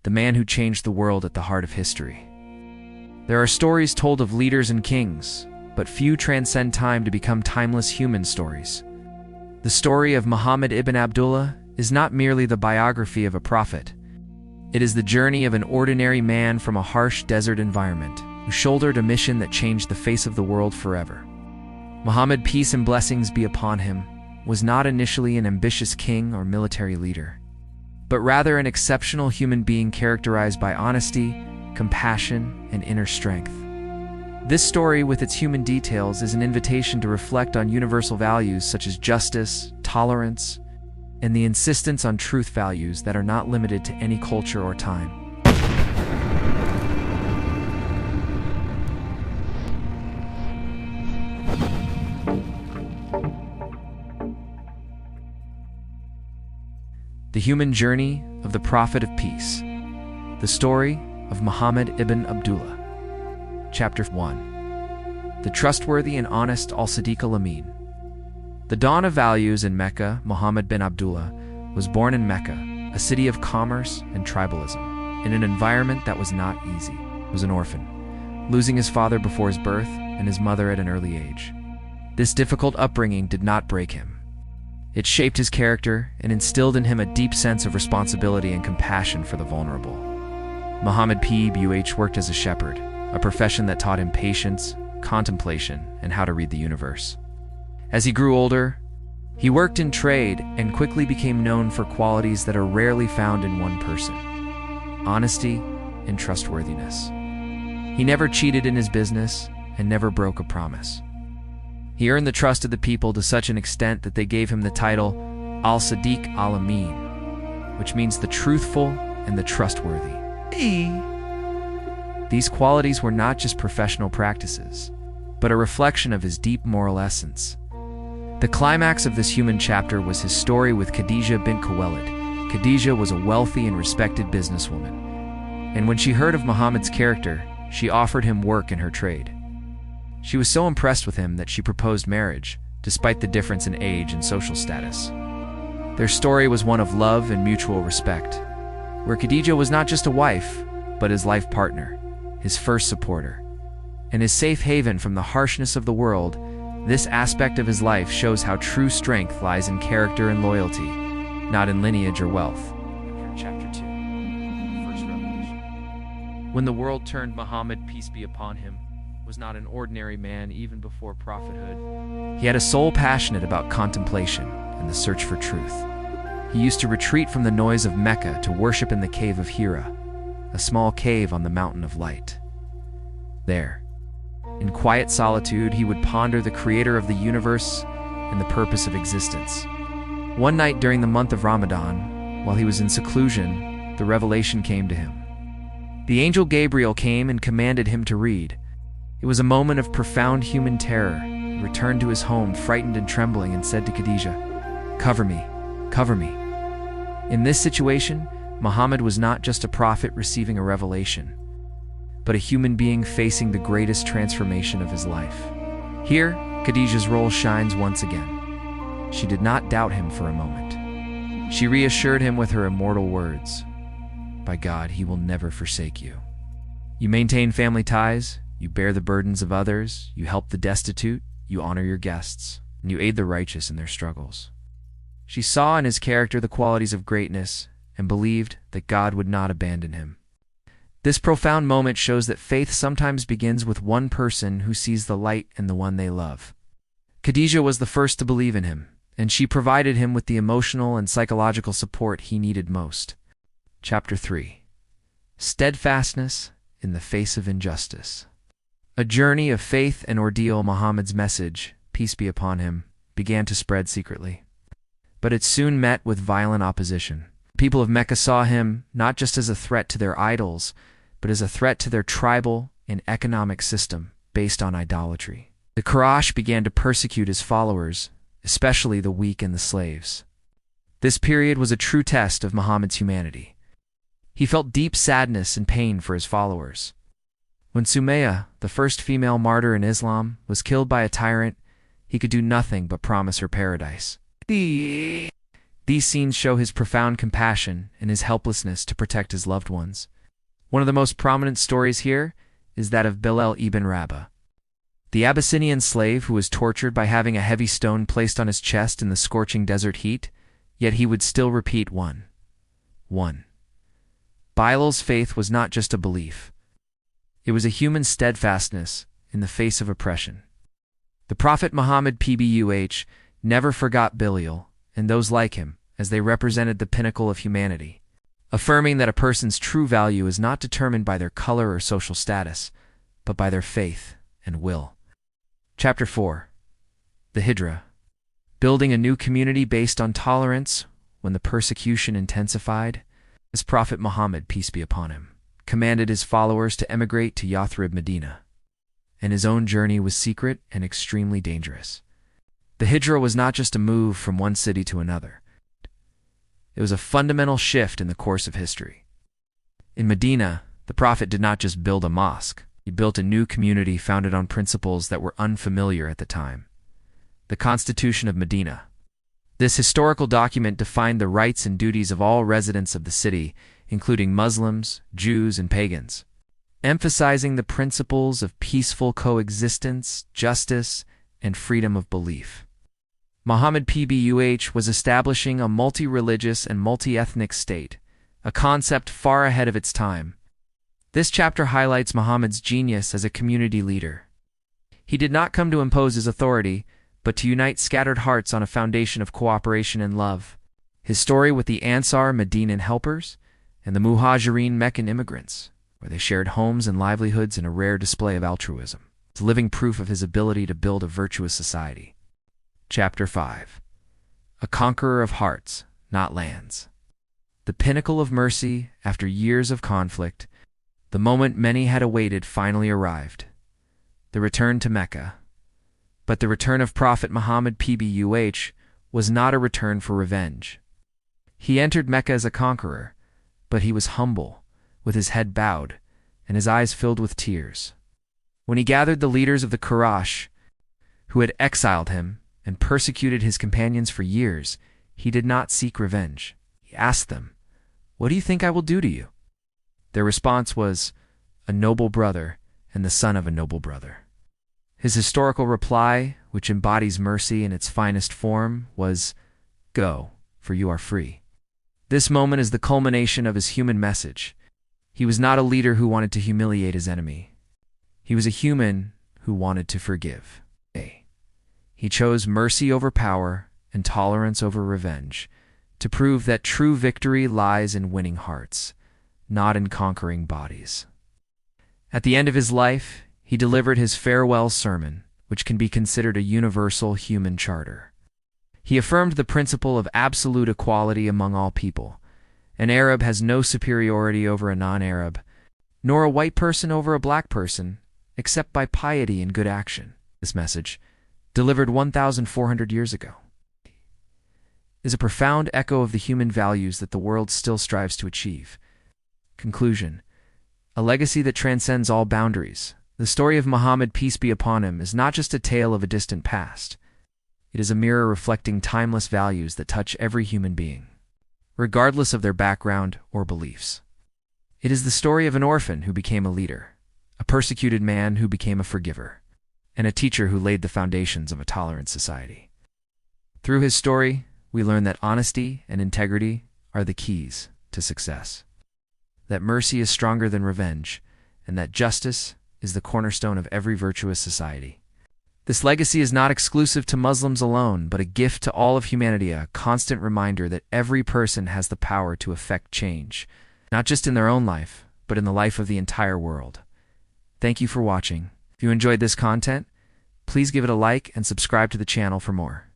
the man who changed the world at the heart of history. There are stories told of leaders and kings, but few transcend time to become timeless human stories. The story of Muhammad ibn Abdullah is not merely the biography of a prophet. It is the journey of an ordinary man from a harsh desert environment who shouldered a mission that changed the face of the world forever. Muhammad, peace and blessings be upon him, was not initially an ambitious king or military leader, but rather an exceptional human being characterized by honesty, compassion, and inner strength. This story, with its human details, is an invitation to reflect on universal values such as justice, tolerance, and the insistence on truth, values that are not limited to any culture or time. The human journey of the Prophet of Peace. The story of Muhammad ibn Abdullah. Chapter 1. The trustworthy and honest al-Sadiq al-Amin. The dawn of values in Mecca, Muhammad bin Abdullah was born in Mecca, a city of commerce and tribalism, in an environment that was not easy. He was an orphan, losing his father before his birth and his mother at an early age. This difficult upbringing did not break him. It shaped his character and instilled in him a deep sense of responsibility and compassion for the vulnerable. Muhammad Buh worked as a shepherd, a profession that taught him patience, contemplation, and how to read the universe. As he grew older, he worked in trade and quickly became known for qualities that are rarely found in one person: honesty and trustworthiness. He never cheated in his business and never broke a promise. He earned the trust of the people to such an extent that they gave him the title al-Sadiq al-Amin, which means the truthful and the trustworthy. These qualities were not just professional practices, but a reflection of his deep moral essence. The climax of this human chapter was his story with Khadija bint Khuwailid. Khadija was a wealthy and respected businesswoman, and when she heard of Muhammad's character, she offered him work in her trade. She was so impressed with him that she proposed marriage, despite the difference in age and social status. Their story was one of love and mutual respect, where Khadija was not just a wife, but his life partner, his first supporter, and his safe haven from the harshness of the world. This aspect of his life shows how true strength lies in character and loyalty, not in lineage or wealth. Chapter 2. First Revelation. When the world turned, Muhammad, peace be upon him, was not an ordinary man even before prophethood. He had a soul passionate about contemplation and the search for truth. He used to retreat from the noise of Mecca to worship in the cave of Hira, a small cave on the mountain of light. There, in quiet solitude, he would ponder the creator of the universe and the purpose of existence. One night during the month of Ramadan, while he was in seclusion, the revelation came to him. The angel Gabriel came and commanded him to read. It was a moment of profound human terror. He returned to his home, frightened and trembling, and said to Khadija, "Cover me, cover me." In this situation, Muhammad was not just a prophet receiving a revelation, but a human being facing the greatest transformation of his life. Here, Khadija's role shines once again. She did not doubt him for a moment. She reassured him with her immortal words, "By God, he will never forsake you. You maintain family ties, you bear the burdens of others, you help the destitute, you honor your guests, and you aid the righteous in their struggles." She saw in his character the qualities of greatness and believed that God would not abandon him. This profound moment shows that faith sometimes begins with one person who sees the light in the one they love. Khadija was the first to believe in him, and she provided him with the emotional and psychological support he needed most. Chapter 3. Steadfastness in the face of injustice. A journey of faith and ordeal. Muhammad's message, peace be upon him, began to spread secretly. But it soon met with violent opposition. People of Mecca saw him not just as a threat to their idols, but as a threat to their tribal and economic system based on idolatry. The Quraysh began to persecute his followers, especially the weak and the slaves. This period was a true test of Muhammad's humanity. He felt deep sadness and pain for his followers. When Sumayya, the first female martyr in Islam, was killed by a tyrant, he could do nothing but promise her paradise. These scenes show his profound compassion and his helplessness to protect his loved ones. One of the most prominent stories here is that of Bilal ibn Rabah, the Abyssinian slave who was tortured by having a heavy stone placed on his chest in the scorching desert heat, yet he would still repeat 1. Bilal's faith was not just a belief. It was a human steadfastness in the face of oppression. The Prophet Muhammad PBUH never forgot Bilal and those like him, as they represented the pinnacle of humanity, affirming that a person's true value is not determined by their color or social status, but by their faith and will. Chapter 4. The Hijra. Building a new community based on tolerance when the persecution intensified. As Prophet Muhammad, peace be upon him, commanded his followers to emigrate to Yathrib, Medina, and his own journey was secret and extremely dangerous. The Hijra was not just a move from one city to another. It was a fundamental shift in the course of history. In Medina, the Prophet did not just build a mosque. He built a new community founded on principles that were unfamiliar at the time. The Constitution of Medina. This historical document defined the rights and duties of all residents of the city, including Muslims, Jews, and pagans, emphasizing the principles of peaceful coexistence, justice, and freedom of belief. Muhammad PBUH was establishing a multi-religious and multi-ethnic state, a concept far ahead of its time. This chapter highlights Muhammad's genius as a community leader. He did not come to impose his authority, but to unite scattered hearts on a foundation of cooperation and love. His story with the Ansar Medinan helpers and the Muhajirin Meccan immigrants, where they shared homes and livelihoods in a rare display of altruism, is living proof of his ability to build a virtuous society. Chapter 5. A conqueror of hearts, not lands. The pinnacle of mercy after years of conflict. The moment many had awaited finally arrived. The return to Mecca. But the return of Prophet Muhammad PBUH was not a return for revenge. He entered Mecca as a conqueror, but he was humble, with his head bowed and his eyes filled with tears. When he gathered the leaders of the Quraysh, who had exiled him and persecuted his companions for years, he did not seek revenge. He asked them, "What do you think I will do to you?" Their response was, "A noble brother and the son of a noble brother." His historical reply, which embodies mercy in its finest form, was, "Go, for you are free." This moment is the culmination of his human message. He was not a leader who wanted to humiliate his enemy. He was a human who wanted to forgive. He chose mercy over power and tolerance over revenge, to prove that true victory lies in winning hearts, not in conquering bodies. At the end of his life, he delivered his farewell sermon, which can be considered a universal human charter. He affirmed the principle of absolute equality among all people. An Arab has no superiority over a non-Arab, nor a white person over a black person, except by piety and good action. This message, delivered 1,400 years ago, is a profound echo of the human values that the world still strives to achieve. Conclusion. A legacy that transcends all boundaries. The story of Muhammad, peace be upon him, is not just a tale of a distant past. It is a mirror reflecting timeless values that touch every human being, regardless of their background or beliefs. It is the story of an orphan who became a leader, a persecuted man who became a forgiver, and a teacher who laid the foundations of a tolerant society. Through his story, we learn that honesty and integrity are the keys to success, that mercy is stronger than revenge, and that justice is the cornerstone of every virtuous society. This legacy is not exclusive to Muslims alone, but a gift to all of humanity, a constant reminder that every person has the power to effect change, not just in their own life, but in the life of the entire world. Thank you for watching. If you enjoyed this content, please give it a like and subscribe to the channel for more.